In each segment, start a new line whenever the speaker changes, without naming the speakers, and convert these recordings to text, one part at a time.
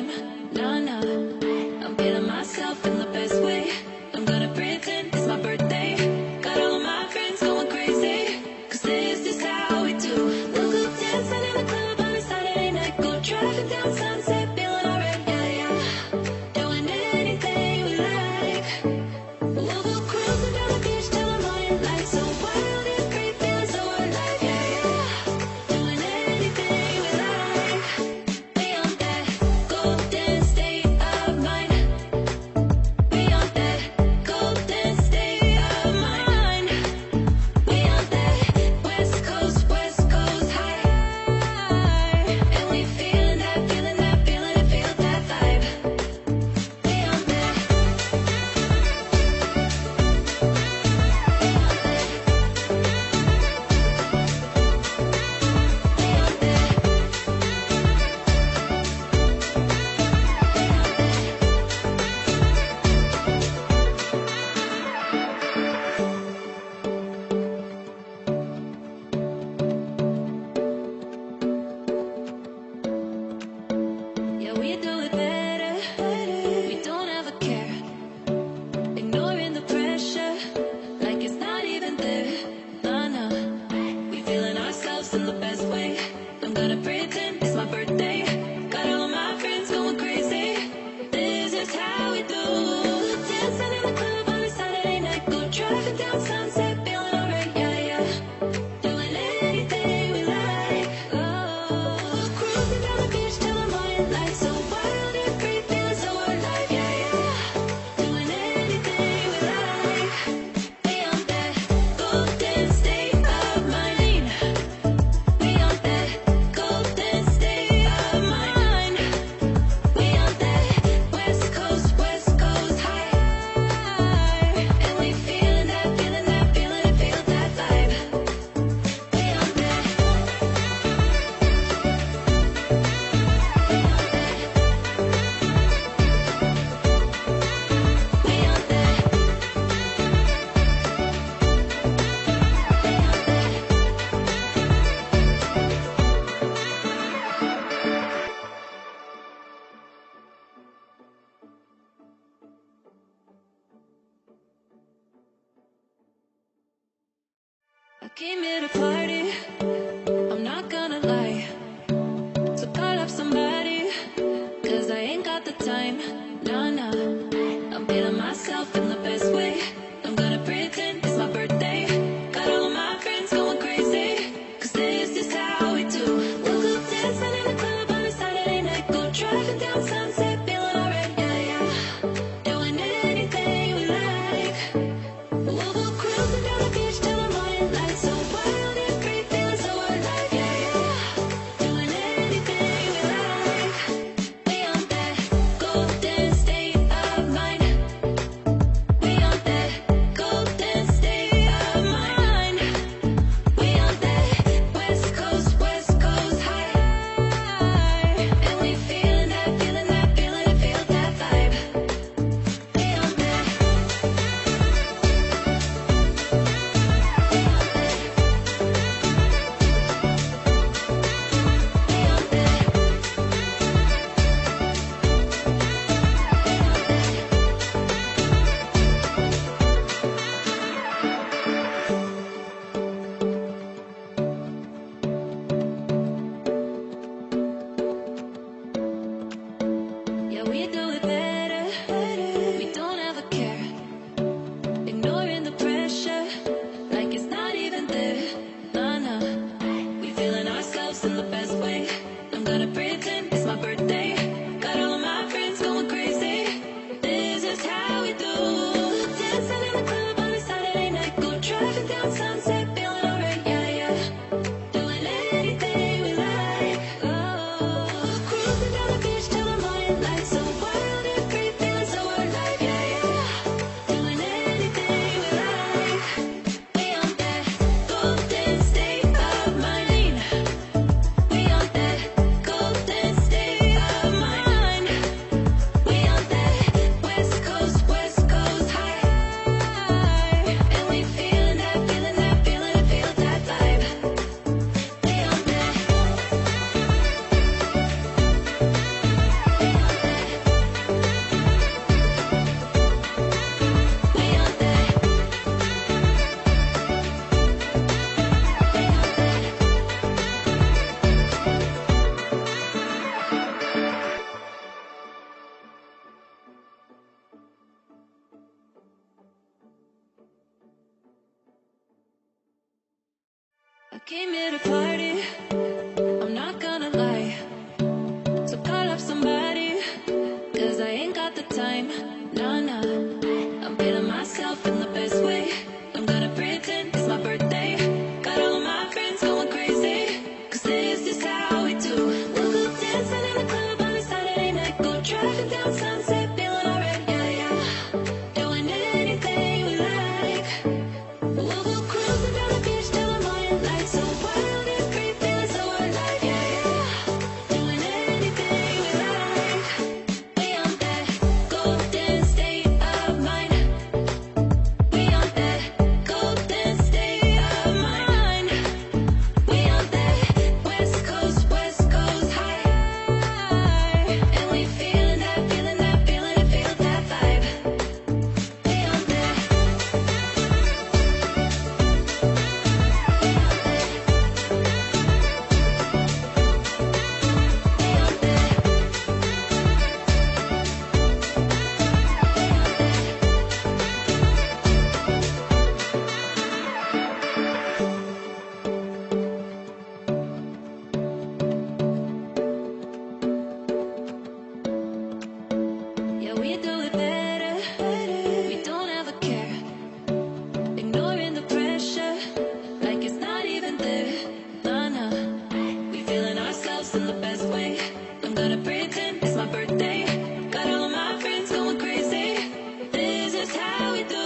time. Nah, nah, I'm feeling myself in the best way. I'm gonna pretend it's my birthday. Got all of my friends going crazy, 'cause this is how we do. We'll go dancing in the club every Saturday night. Go driving down Sunset, feeling alright, yeah, yeah. Doing anything we like. We'll go cruising down the beach till the morning light. So wild and free, feeling so alive, yeah, yeah. Doing anything we like. We on that golden state of mind. We on that golden state of mind. We on that West Coast high. And we feeling that, feeling that, feeling it, feel that vibe. We on that. Yeah, we do it better. We don't ever care. Ignoring the pressure, like it's not even there. Nah, nah. We feeling ourselves in the best way. I'm gonna pretend it's my birthday. Got all of my friends going crazy. This is how we do. Dancing in the club every Saturday night. Go driving down Sunset, feeling alright, yeah, yeah. Doing anything we like. Oh, cruising down the beach till the morning light. So wild and free, feeling so alive, yeah, yeah. Doing anything we like. We on that golden state of mind. We on that golden state of mind. We on that West Coast high. And we feeling that, feeling that, feeling it, feel that vibe. We on that. We on that. I came here to party, I'm not gonna lie. So call up somebody, 'cause I ain't got the time. Nah, nah, I'm feeling myself in the best way. I'm gonna pretend it's my birthday. Got all of my friends going crazy, 'cause this is how we do. We'll go dancing in the club every Saturday night. Go driving down Sunset, feeling alright, yeah, yeah. Doing anything we like. We'll go cruising down the beach till the morning light. So wild and free, feeling so alive, yeah, yeah. Doing anything we like. Oh, cruising down the beach till the morning light. So wild and free, feeling so alive, yeah, yeah. Doing anything we like. We on that golden state of mind. We on that golden state of mind. We on that West Coast high. And we feeling that, feeling that, feeling it, feel that vibe. We on that. Yeah, we do it better. We don't ever care. Ignoring the pressure, like it's not even there. Nah, nah. We feeling ourselves in the best way. I'm gonna pretend it's my birthday. Got all of my friends going crazy. This is how we do. Dancing in the club every Saturday night. Go driving down Sunset, feeling alright, yeah, yeah. Doing anything we like. Oh, cruising down the beach till the morning light. So wild Came here to party, I'm not gonna lie. So call up somebody, cause I ain't got the time. Nah, nah, I'm feeling myself in the best way. I'm gonna pretend it's my birthday. Got all of my friends going crazy, cause this is how we do. We'll go dancing in the club on a Saturday night. Go driving down Sunset, feeling alright, yeah, yeah. Doing anything we like. We'll go cruising down the beach till the morning light. So wild and free, feeling so alive, yeah, yeah. Doing anything we like. We on that golden state of mind. We on that golden state of mind. We on that West Coast high. And we feeling that, feeling that, feeling it, feel that vibe. We on that. Yeah, we do it better. We don't ever care. Ignoring the pressure, like it's not even there. Nah, nah. We feeling ourselves in the best way. I'm gonna pretend it's my birthday. Got all of my friends going crazy. This is how we do.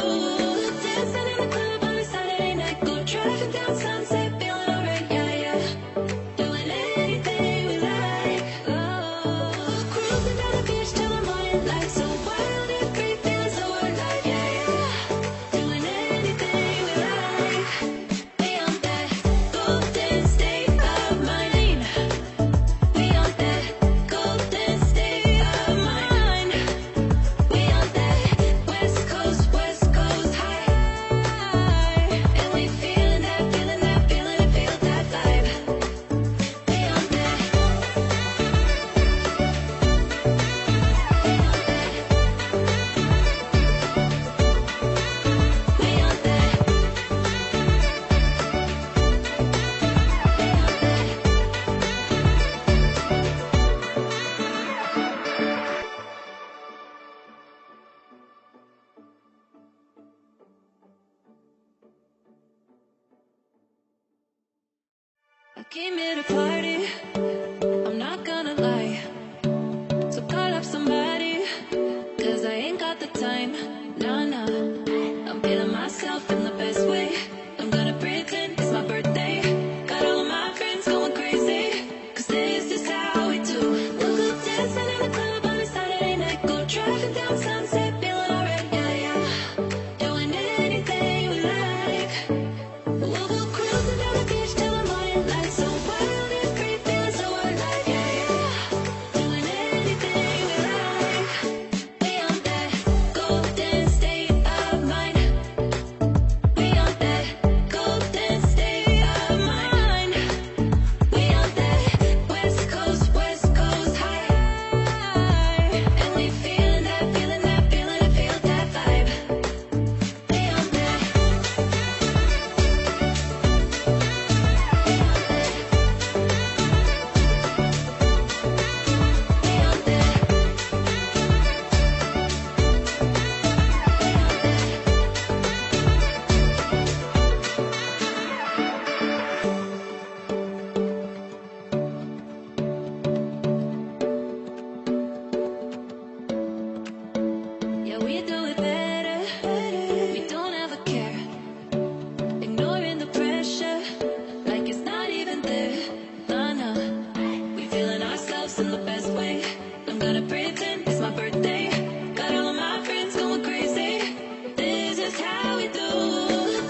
Dancing in the club on a Saturday night. Go driving down Sunset, feeling alright, yeah, yeah. Doing anything we like. Oh, cruising down the beach till the morning light. So wild and free, feeling so alive, yeah, yeah. Doing anything we like. We on that golden state of mind. We on that golden state of mind. We on that West Coast high. And we feeling that, feeling that, feeling it, feel that vibe. We on that. We on that. I came here to party, I'm not gonna lie. So call up somebody, cause I ain't got the time. Nah, nah, I'm feeling myself in the best way. I'm gonna pretend it's my birthday. Got all of my friends going crazy, cause this is how we do. We'll go dancing in the club on a Saturday night. Go driving down Sunset, feeling alright, yeah, yeah. Doing anything we like. We'll go cruising down the beach till the morning light. So wild and free, feeling so alive, yeah, yeah. Doing anything we like. We on that golden state of mind. We on that golden state of mind. We on that West Coast high. And we feeling that, feeling that, feeling it, feel that vibe. We on that. Yeah, we do it better. We don't ever care. Ignoring the pressure, like it's not even there. Nah, nah. We feeling ourselves in the best way. I'm gonna pretend it's my birthday. Got all of my friends going crazy. This is how we do.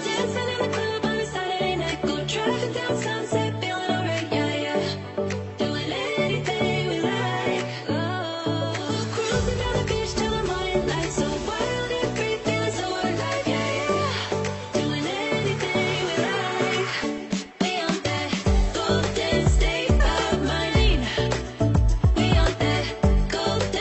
Dancing in the club on a Saturday night. Go driving down Sunset, feeling alright, yeah, yeah. Doing anything we like. Oh, cruising down the beach till the morning light. So wild and free, feeling so alive, yeah, yeah. Doing anything we like. We on that golden state of mind. We on that golden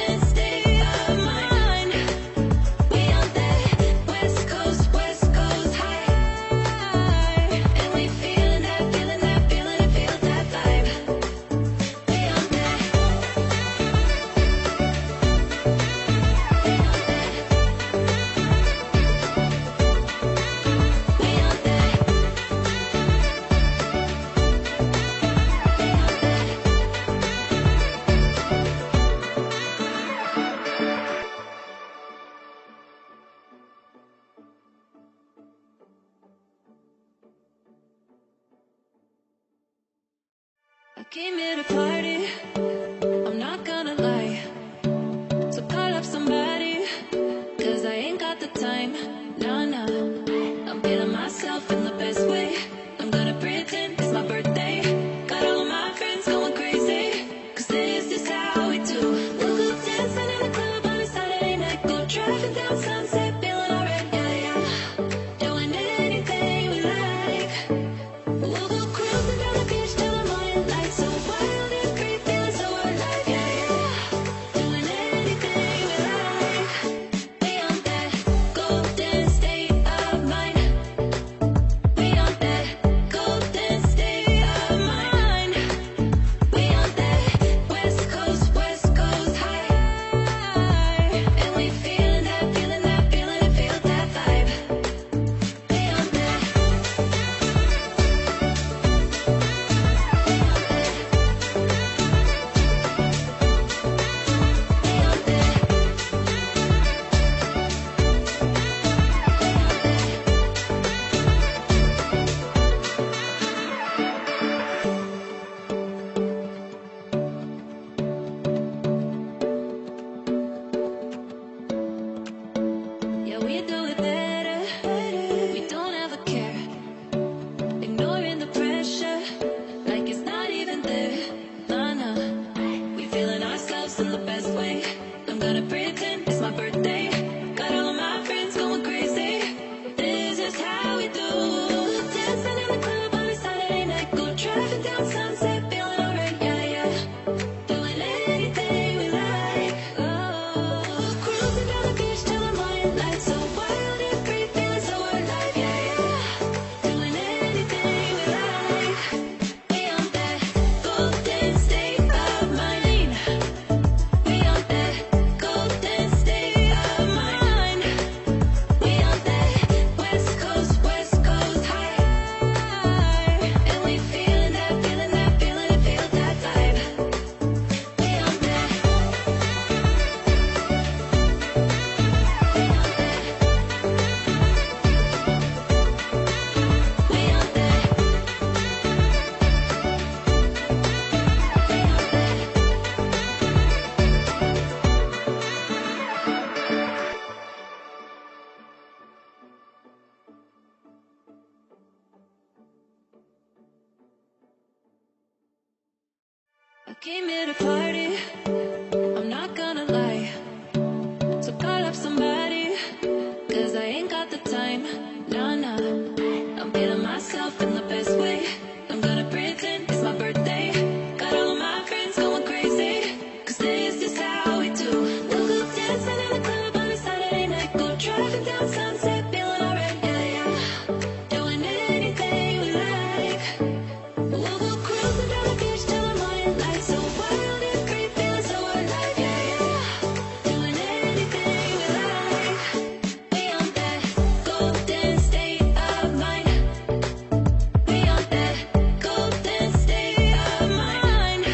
Came here to party, I'm not gonna lie. So call up somebody, cause I ain't got the time. Nah, nah, I'm feeling myself in the best way. I'm gonna pretend it's my birthday. Got all of my friends going crazy, cause this is how we do. We'll go dancing in the club on a Saturday night. Go driving down Sunset, feeling alright, yeah, yeah. Doing anything we like. We'll go cruising down the beach till the morning light. So wild and free, feeling so alive, yeah, yeah. Doing anything we like. We on that golden state of mind. We on that golden state of mind. We on that West Coast high. And we feeling that, feeling that, feeling it, feel that vibe. We on that. Yeah, we do it better. We don't ever care. Ignoring the pressure, like it's not even there. Nah, nah. We feeling ourselves in the best way. I'm gonna pretend it's my birthday. Got all of my friends going crazy. This is how we do. Dancing in the club on a Saturday night. Go driving down Sunset, feeling alright, yeah, yeah. Doing anything we like. Oh, cruising down the beach till the morning light. So wild and free, feeling so alive, yeah, yeah. Doing anything we like. We on that golden state of mind. We on that golden state of mind. We on that West Coast high. And we feeling that, feeling that, feeling it, feel that vibe. We on that. We on that. I came here to party, I'm not gonna lie. So call up somebody, cause I ain't got the time. Nah, nah, I'm feeling myself in the best way. I'm gonna pretend it's my birthday. Got all of my friends going crazy, cause this is how we do. We'll go dancing in the club on a Saturday night. Go driving down Sunset, feeling alright, yeah, yeah. Doing anything we like. We'll go cruising down the beach till the morning light. So wild and free, feeling so alive, yeah, yeah. Doing anything we like. We on that golden state of mind. We on that golden state of mind.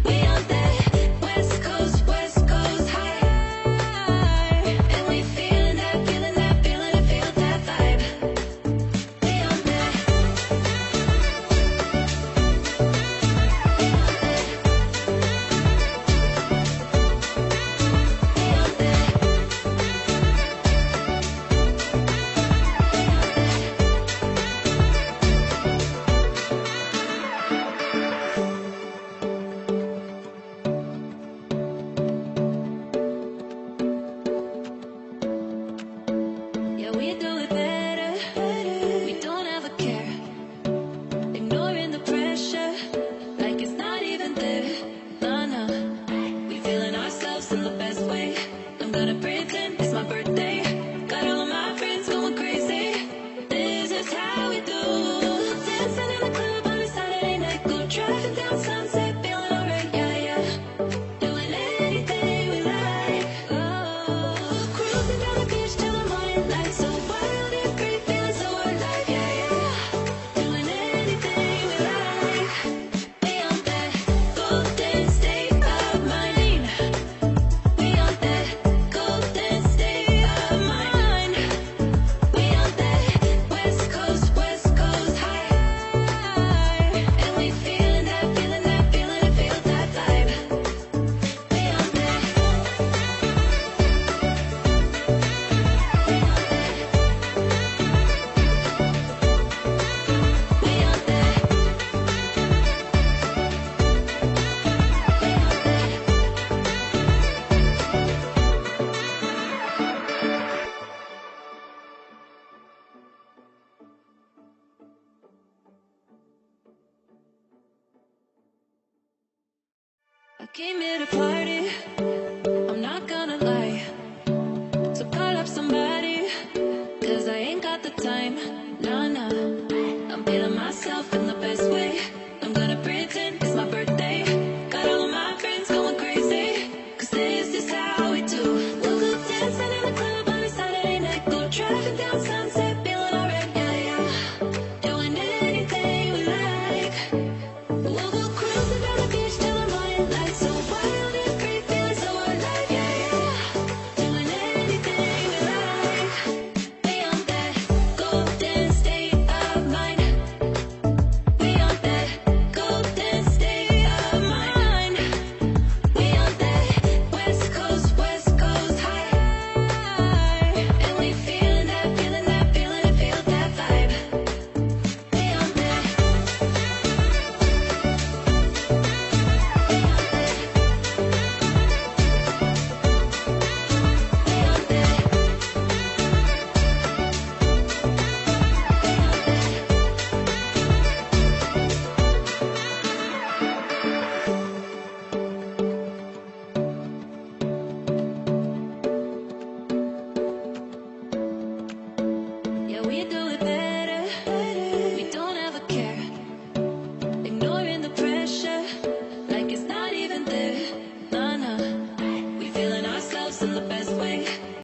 We on that West Coast high. And we feeling that, feeling that, feeling it, feel that vibe. We on that. Yeah, we do it better. We don't ever care. Ignoring the pressure, like it's not even there. Nah, nah. We feeling ourselves in the best way. I'm gonna pretend it's my birthday. Got all of my friends going crazy. This is how we do. Dancing in the club on a Saturday night. Go driving down Sunset, feeling alright, yeah, yeah. Doing anything we like. Oh, cruising down the beach till the morning light. So wild and free, feeling so alive, yeah, yeah. Doing anything we like. We on that golden state of mind. We on came here to party, I'm not gonna lie. So call up somebody, cause I ain't got the time. Nah, nah, I'm feeling myself in the best way. I'm gonna pretend it's my birthday. Got all of my friends going crazy, cause this is how we do. Woke up dancing in the club on a Saturday night. Go driving down Sunset, feeling alright, yeah, yeah. Doing anything we like. We'll go cruising down the beach till the morning light. So wild and free, feeling so alive, yeah, yeah. Doing anything we like. We on that golden state of mind. We on that golden state of mind. We on that West Coast high. And we feeling that, feeling that, feeling it, feel that vibe. We on that. Yeah, we do it better. We don't ever care. Ignoring the pressure, like it's not even there. Nah, nah. We feeling ourselves in the best